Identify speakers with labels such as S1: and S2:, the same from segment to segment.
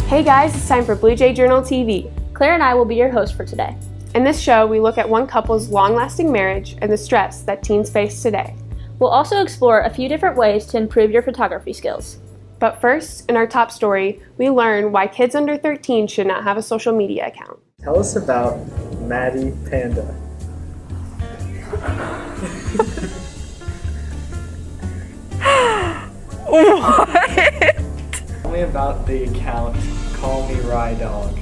S1: Hey guys, it's time for BJJTV.
S2: Claire and I will be your hosts for today.
S1: In this show, we look at one couple's long-lasting marriage and the stress that teens face today.
S2: We'll also explore a few different ways to improve your photography skills.
S1: But first, in our top story, we learn why kids under 13 should not have a social media account.
S3: Tell us about Maddie Panda.
S4: What?
S3: Tell me about the account Call Me Rye Dog.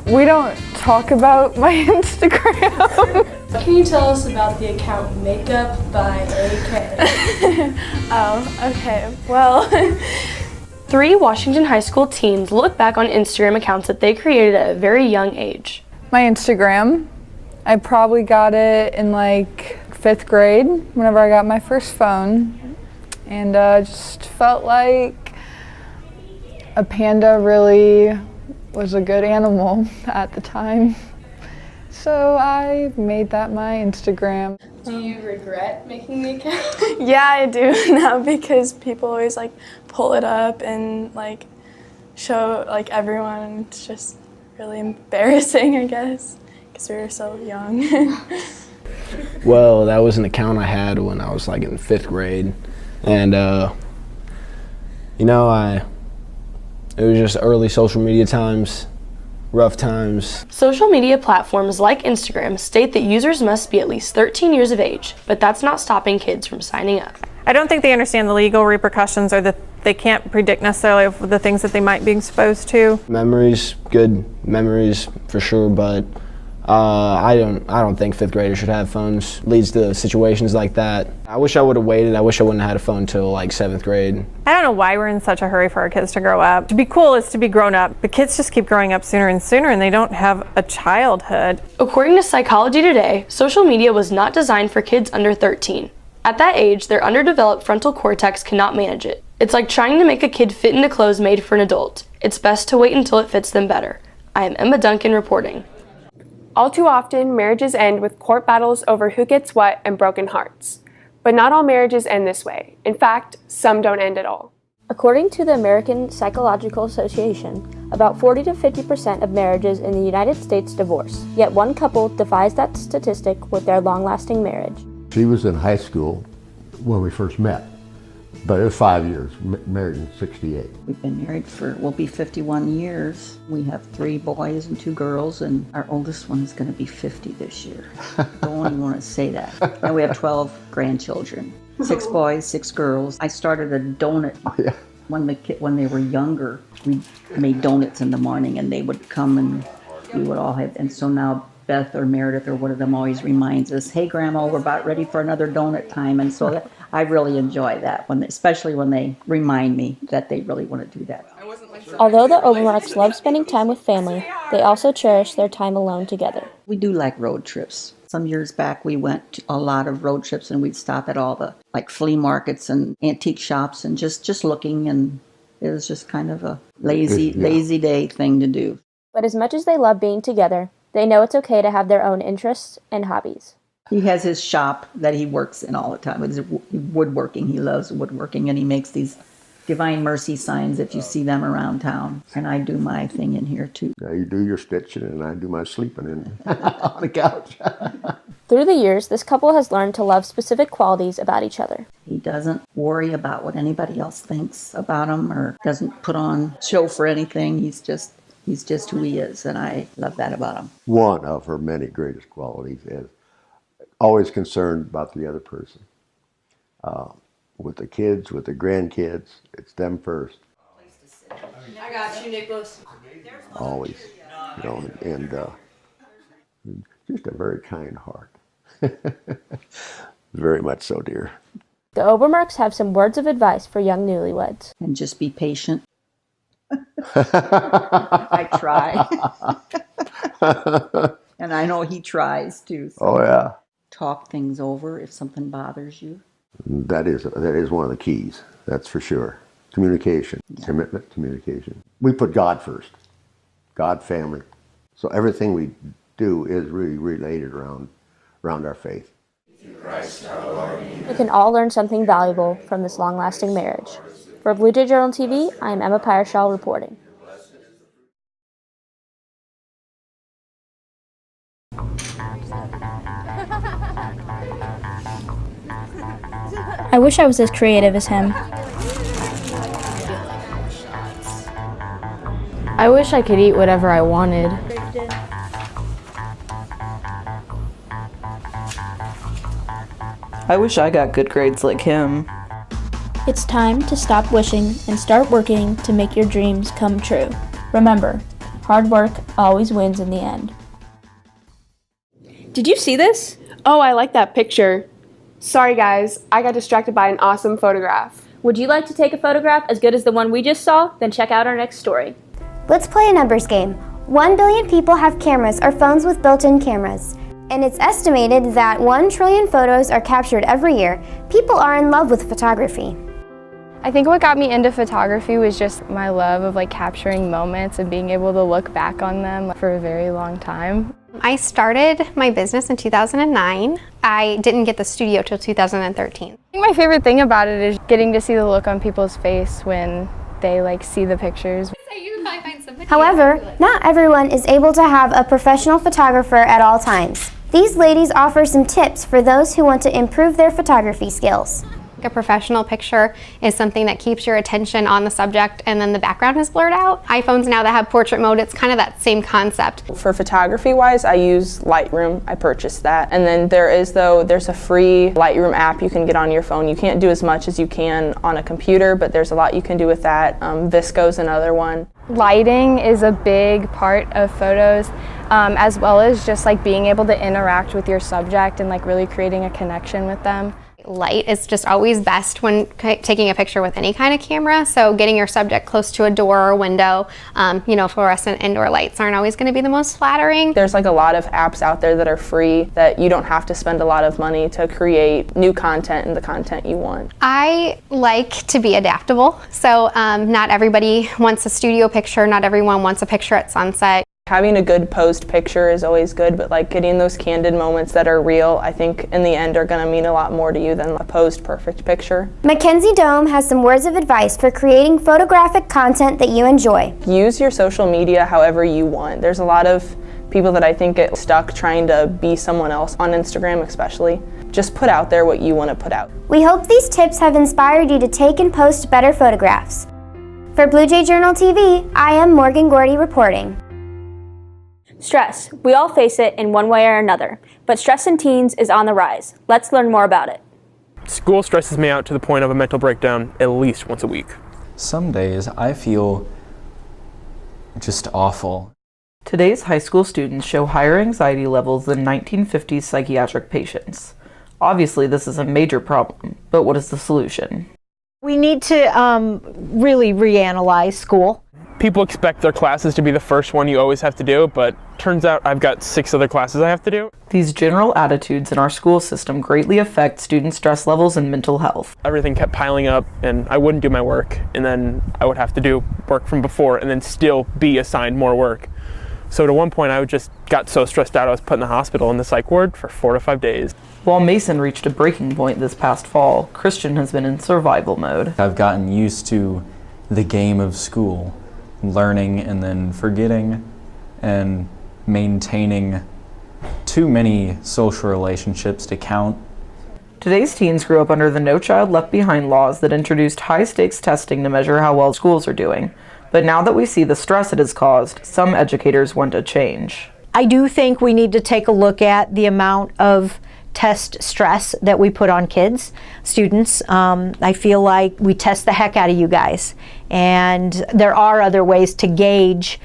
S4: We don't talk about my Instagram.
S5: Can you tell us about the account Makeup by AK?
S1: Okay. Well,
S6: 3 Washington high school teens look back on Instagram accounts that they created at a very young age.
S4: My Instagram, I probably got it in like 5th grade whenever I got my first phone, and just felt like a panda really was a good animal at the time. So I made that my Instagram.
S5: Do you regret making the account?
S7: Yeah, I do now because people always like pull it up and like show like everyone, and it's just really embarrassing, I guess, because we were so young.
S8: Well, that was an account I had when I was like in 5th grade, and it was just early social media times, rough times.
S6: Social media platforms like Instagram state that users must be at least 13 years of age, but that's not stopping kids from signing up.
S9: I don't think they understand the legal repercussions, or that they can't predict necessarily of the things that they might be exposed to.
S8: Memories, good memories for sure, but I don't think 5th graders should have phones. Leads to situations like that. I wish I would have waited. I wish I wouldn't have had a phone till like 7th grade.
S9: I don't know why we're in such a hurry for our kids to grow up. To be cool is to be grown up. The kids just keep growing up sooner and sooner, and they don't have a childhood.
S6: According to Psychology Today, social media was not designed for kids under 13. At that age, their underdeveloped frontal cortex cannot manage it. It's like trying to make a kid fit into clothes made for an adult. It's best to wait until it fits them better. I am Emma Duncan reporting.
S1: All too often, marriages end with court battles over who gets what and broken hearts. But not all marriages end this way. In fact, some don't end at all.
S2: According to the American Psychological Association, about 40 to 50% of marriages in the United States divorce. Yet one couple defies that statistic with their long-lasting marriage.
S10: She was in high school when we first met, but it was 5 years, married in '68.
S11: We've been married we'll be 51 years. We have 3 boys and 2 girls, and our oldest one is going to be 50 this year. Don't even want to say that. And we have 12 grandchildren, 6 boys, 6 girls. I started a donut. When they were younger. We made donuts in the morning, and they would come, and we would all have, and so now Beth or Meredith or one of them always reminds us, hey Grandma, we're about ready for another donut time. And so I really enjoy that, especially when they remind me that they really want to do that.
S2: Although the Overmarks love spending time with family, they also cherish their time alone together.
S11: We do like road trips. Some years back we went to a lot of road trips, and we'd stop at all the like flea markets and antique shops and just looking, and it was just kind of a lazy day thing to do.
S2: But as much as they love being together, they know it's okay to have their own interests and hobbies.
S11: He has his shop that he works in all the time. It's woodworking. He loves woodworking, and he makes these Divine Mercy signs if you see them around town. And I do my thing in here too.
S10: Yeah, you do your stitching, and I do my sleeping on the couch.
S2: Through the years, this couple has learned to love specific qualities about each other.
S11: He doesn't worry about what anybody else thinks about him, or doesn't put on show for anything. He's just who he is, and I love that about him.
S10: One of her many greatest qualities is always concerned about the other person. With the kids, with the grandkids, it's them first.
S5: I got you, Nicholas.
S10: Always, and just a very kind heart. Very much so, dear.
S2: The Overmarks have some words of advice for young newlyweds.
S11: And just be patient. I try. And I know he tries too. So
S10: oh yeah.
S11: Talk things over if something bothers you.
S10: That is one of the keys, that's for sure. Communication, commitment, communication. We put God first, God, family. So everything we do is really related around our faith.
S12: Through Christ our Lord.
S2: We can all learn something valuable from this long-lasting marriage. For Blue Jay Journal TV, I am Emma Pyrshaw reporting. I wish I was as creative as him.
S6: I wish I could eat whatever I wanted.
S12: I wish I got good grades like him.
S2: It's time to stop wishing and start working to make your dreams come true. Remember, hard work always wins in the end.
S1: Did you see this? Oh, I like that picture. Sorry guys, I got distracted by an awesome photograph.
S2: Would you like to take a photograph as good as the one we just saw? Then check out our next story.
S13: Let's play a numbers game. 1 billion people have cameras or phones with built-in cameras. And it's estimated that 1 trillion photos are captured every year. People are in love with photography.
S14: I think what got me into photography was just my love of capturing moments and being able to look back on them for a very long time.
S15: I started my business in 2009. I didn't get the studio till 2013.
S14: I think my favorite thing about it is getting to see the look on people's face when they see the pictures.
S13: However, not everyone is able to have a professional photographer at all times. These ladies offer some tips for those who want to improve their photography skills.
S15: A professional picture is something that keeps your attention on the subject and then the background is blurred out. iPhones now that have portrait mode, it's kind of that same concept.
S16: For photography wise, I use Lightroom. I purchased that. And then there's a free Lightroom app you can get on your phone. You can't do as much as you can on a computer, but there's a lot you can do with that. Visco's another one.
S14: Lighting is a big part of photos, as well as just being able to interact with your subject and really creating a connection with them.
S15: Light is just always best when taking a picture with any kind of camera, so getting your subject close to a door or window, fluorescent indoor lights aren't always going to be the most flattering.
S16: There's a lot of apps out there that are free that you don't have to spend a lot of money to create new content and the content you want.
S15: I like to be adaptable, so not everybody wants a studio picture, not everyone wants a picture at sunset.
S16: Having a good posed picture is always good, but getting those candid moments that are real, I think in the end are going to mean a lot more to you than a posed perfect picture.
S13: Mackenzie Dome has some words of advice for creating photographic content that you enjoy.
S16: Use your social media however you want. There's a lot of people that I think get stuck trying to be someone else on Instagram especially. Just put out there what you want to put out.
S13: We hope these tips have inspired you to take and post better photographs. For Blue Jay Journal TV, I am Morgan Gordy reporting.
S2: Stress. We all face it in one way or another, but stress in teens is on the rise. Let's learn more about it.
S17: School stresses me out to the point of a mental breakdown at least once a week.
S18: Some days I feel just awful.
S12: Today's high school students show higher anxiety levels than 1950s psychiatric patients. Obviously, this is a major problem, but what is the solution?
S19: We need to really reanalyze school.
S17: People expect their classes to be the first one you always have to do, but turns out I've got 6 other classes I have to do.
S12: These general attitudes in our school system greatly affect student stress levels and mental health.
S17: Everything kept piling up and I wouldn't do my work, and then I would have to do work from before and then still be assigned more work. So at one point I just got so stressed out I was put in the hospital in the psych ward for 4 to 5 days.
S12: While Mason reached a breaking point this past fall, Christian has been in survival mode.
S18: I've gotten used to the game of school, learning and then forgetting and maintaining too many social relationships to count.
S12: Today's teens grew up under the No Child Left Behind laws that introduced high-stakes testing to measure how well schools are doing. But now that we see the stress it has caused, some educators want a change.
S19: I do think we need to take a look at the amount of test stress that we put on kids, students. I feel like we test the heck out of you guys. And there are other ways to gauge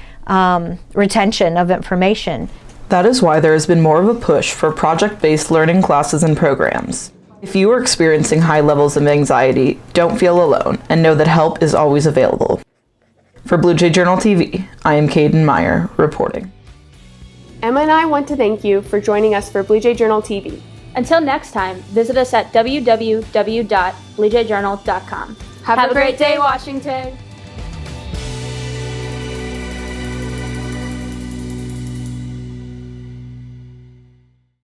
S19: retention of information.
S12: That is why there has been more of a push for project-based learning classes and programs. If you are experiencing high levels of anxiety, don't feel alone and know that help is always available. For Blue Jay Journal TV, I am Caden Meyer reporting.
S1: Emma and I want to thank you for joining us for Blue Jay Journal TV.
S2: Until next time, visit us at www.bluejayjournal.com.
S1: Have a great day, Washington!